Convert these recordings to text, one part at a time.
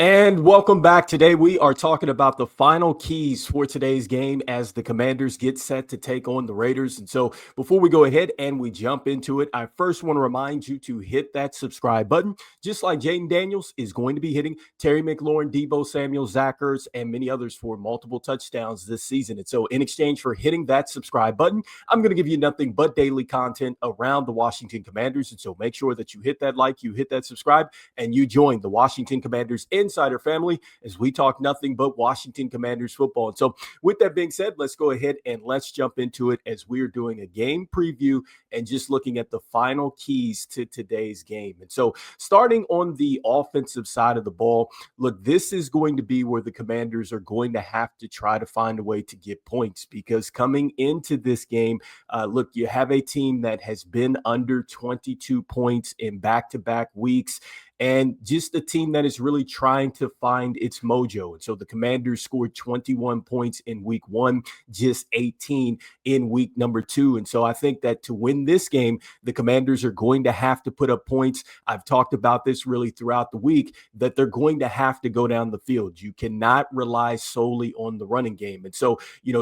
And welcome back. Today we are talking about the final keys for today's game as the Commanders get set to take on the Raiders. And so before we go ahead and we jump into it, I first want to remind you to hit that subscribe button, just like Jaden Daniels is going to be hitting Terry McLaurin, Debo Samuel, Zach Ertz, and many others for multiple touchdowns this season. And so in exchange for hitting that subscribe button, I'm going to give you nothing but daily content around the Washington Commanders. And so make sure that you hit that like, you hit that subscribe, and you join the Washington Commanders Insider family as we talk nothing but Washington Commanders football. And so with that being said, let's go ahead and let's jump into it as we're doing a game preview and just looking at the final keys to today's game. And so starting on the offensive side of the ball, look, this is going to be where the Commanders are going to have to try to find a way to get points, because coming into this game, look, you have a team that has been under 22 points in back-to-back weeks, and just a team that is really trying to find its mojo. And so the Commanders scored 21 points in week one, just 18 in week number two. And so I think that to win this game, the Commanders are going to have to put up points. I've talked about this really throughout the week, that they're going to have to go down the field. You cannot rely solely on the running game. And so,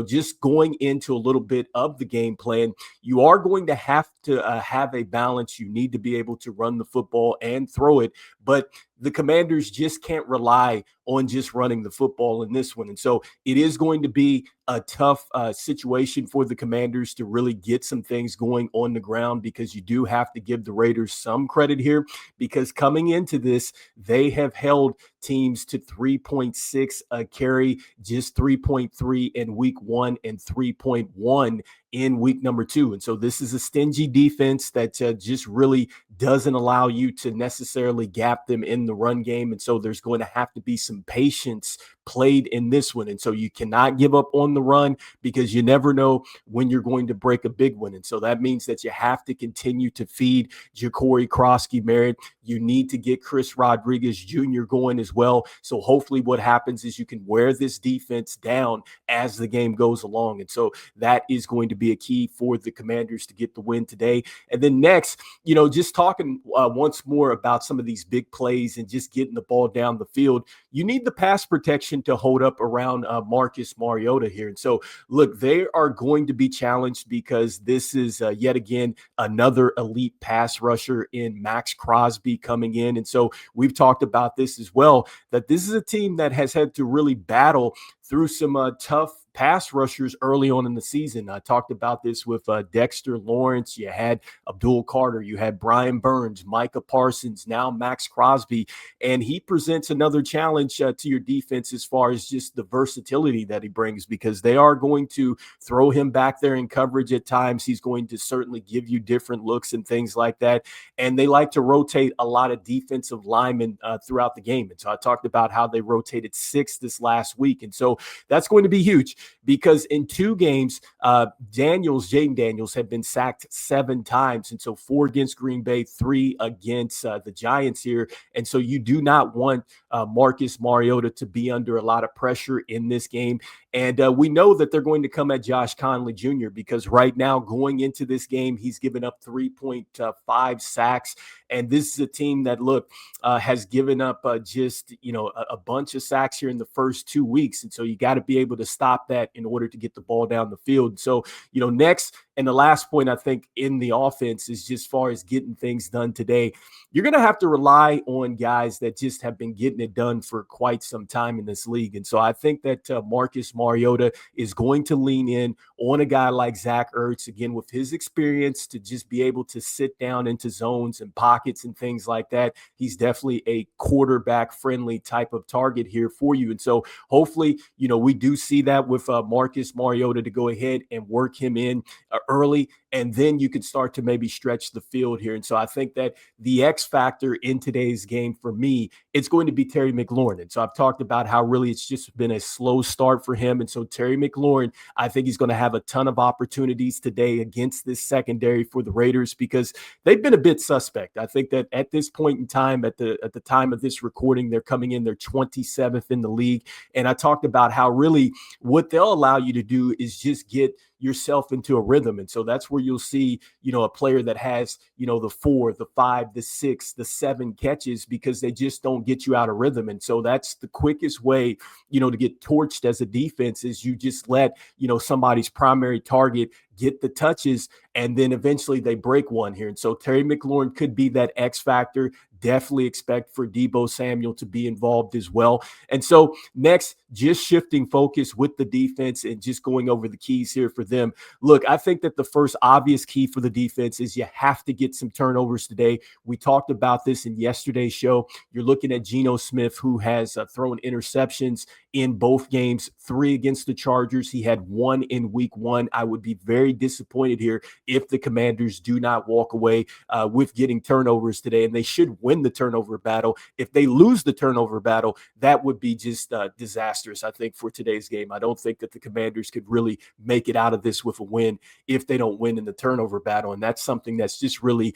just going into a little bit of the game plan, you are going to have a balance. You need to be able to run the football and throw it. But the Commanders just can't rely on just running the football in this one. And so it is going to be a tough situation for the Commanders to really get some things going on the ground, because you do have to give the Raiders some credit here, because coming into this, they have held teams to 3.6 a carry, just 3.3 in week one and 3.1 in week number two. And so this is a stingy defense that just really doesn't allow you to necessarily gap them in the run game. And so there's going to have to be some patience played in this one. And so you cannot give up on the run, because you never know when you're going to break a big one. And so that means that you have to continue to feed Ja'Cory Krosky-Merritt. You need to get Chris Rodriguez Jr. going as well. So hopefully what happens is you can wear this defense down as the game goes along. And so that is going to be a key for the Commanders to get the win today. And then next, just talking once more about some of these big plays and just getting the ball down the field, you need the pass protection to hold up around Marcus Mariota here. And so, look, they are going to be challenged, because this is yet again another elite pass rusher in Max Crosby coming in. And so we've talked about this as well, that this is a team that has had to really battle through some tough pass rushers early on in the season. I talked about this with Dexter Lawrence. You had Abdul Carter. You had Brian Burns, Micah Parsons, now Max Crosby. And he presents another challenge to your defense as far as just the versatility that he brings, because they are going to throw him back there in coverage at times. He's going to certainly give you different looks and things like that. And they like to rotate a lot of defensive linemen throughout the game. And so I talked about how they rotated 6 this last week. And so that's going to be huge, because in 2 games, Jaden Daniels had been sacked 7 times. And so 4 against Green Bay, 3 against the Giants here. And so you do not want Marcus Mariota to be under a lot of pressure in this game. And we know that they're going to come at Josh Conley Jr., because right now going into this game, he's given up 3.5 sacks. And this is a team that, look, has given up just, a bunch of sacks here in the first 2 weeks. And so you got to be able to stop that in order to get the ball down the field. So, next, and the last point I think in the offense is just as far as getting things done today, you're going to have to rely on guys that just have been getting it done for quite some time in this league. And so I think that Marcus Mariota is going to lean in on a guy like Zach Ertz, again, with his experience, to just be able to sit down into zones and pockets and things like that. He's definitely a quarterback-friendly type of target here for you. And so hopefully, we do see that with Marcus Mariota, to go ahead and work him in early, and then you can start to maybe stretch the field here. And so I think that the X factor in today's game for me, it's going to be Terry McLaurin. And so I've talked about how really it's just been a slow start for him. And so Terry McLaurin, I think he's going to have a ton of opportunities today against this secondary for the Raiders, because they've been a bit suspect. I think that at this point in time, at the time of this recording, they're coming in, they're 27th in the league. And I talked about how really what they'll allow you to do is just get yourself into a rhythm. And so that's where where you'll see, a player that has, the 4, the 5, the 6, the 7 catches because they just don't get you out of rhythm. And so that's the quickest way, to get torched as a defense is you just let, somebody's primary target get the touches, and then eventually they break one here. And so Terry McLaurin could be that X factor. Definitely expect for Deebo Samuel to be involved as well. And so next, just shifting focus with the defense and just going over the keys here for them. Look, I think that the first obvious key for the defense is you have to get some turnovers today. We talked about this in yesterday's show. You're looking at Geno Smith, who has thrown interceptions in both games, 3 against the Chargers. He had 1 in week 1. I would be very disappointed here if the Commanders do not walk away with getting turnovers today, and they should win the turnover battle. If they lose the turnover battle, that would be just disastrous, I think, for today's game. I don't think that the Commanders could really make it out of this with a win if they don't win in the turnover battle, and that's something that's just really,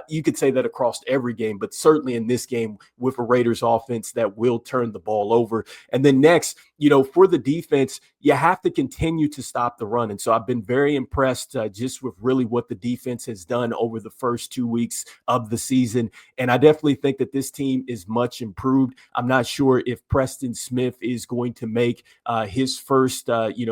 you could say that across every game, but certainly in this game with a Raiders offense that will turn the ball over. And then next, for the defense, you have to continue to stop the run. And so I've been very impressed just with really what the defense has done over the first 2 weeks of the season. And I definitely think that this team is much improved. I'm not sure if Preston Smith is going to make his first,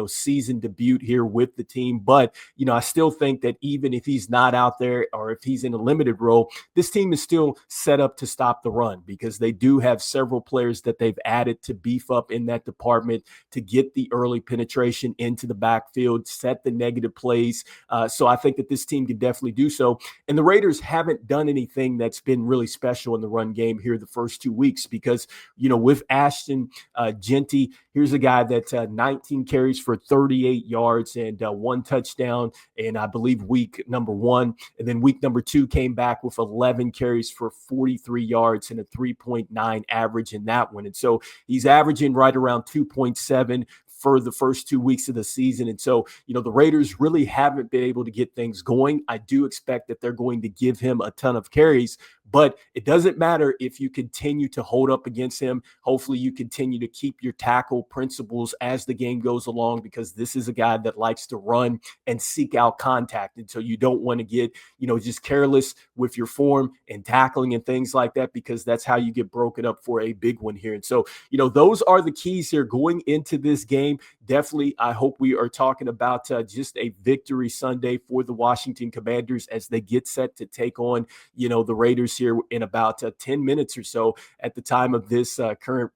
season debut here with the team. But, I still think that even if he's not out there or if he's in a limited role, this team is still set up to stop the run because they do have several players that they've added to beef up in that department to get the early penetration into the backfield, set the negative plays. So I think that this team can definitely do so. And the Raiders haven't done anything that's been really special in the run game here the first 2 weeks because, with Ashton Genty, here's a guy that 19 carries for 38 yards and 1 touchdown in, I believe, week number 1. And then week number 2 came back with 11 carries for 43 yards and a 3.9 average in that one. And so he's averaging right around 2.7 for the first 2 weeks of the season. And so, the Raiders really haven't been able to get things going. I do expect that they're going to give him a ton of carries, but it doesn't matter if you continue to hold up against him. Hopefully you continue to keep your tackle principles as the game goes along, because this is a guy that likes to run and seek out contact. And so you don't want to get, just careless with your form and tackling and things like that, because that's how you get broken up for a big one here. And so, those are the keys here going into this game. Definitely, I hope we are talking about just a victory Sunday for the Washington Commanders as they get set to take on, the Raiders here in about 10 minutes or so at the time of this current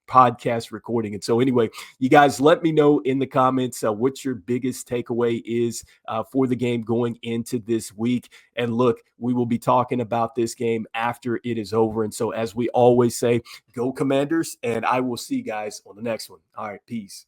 podcast recording. And so anyway, you guys let me know in the comments what your biggest takeaway is for the game going into this week. And look, we will be talking about this game after it is over. And so as we always say, go Commanders, and I will see you guys on the next one. All right, peace.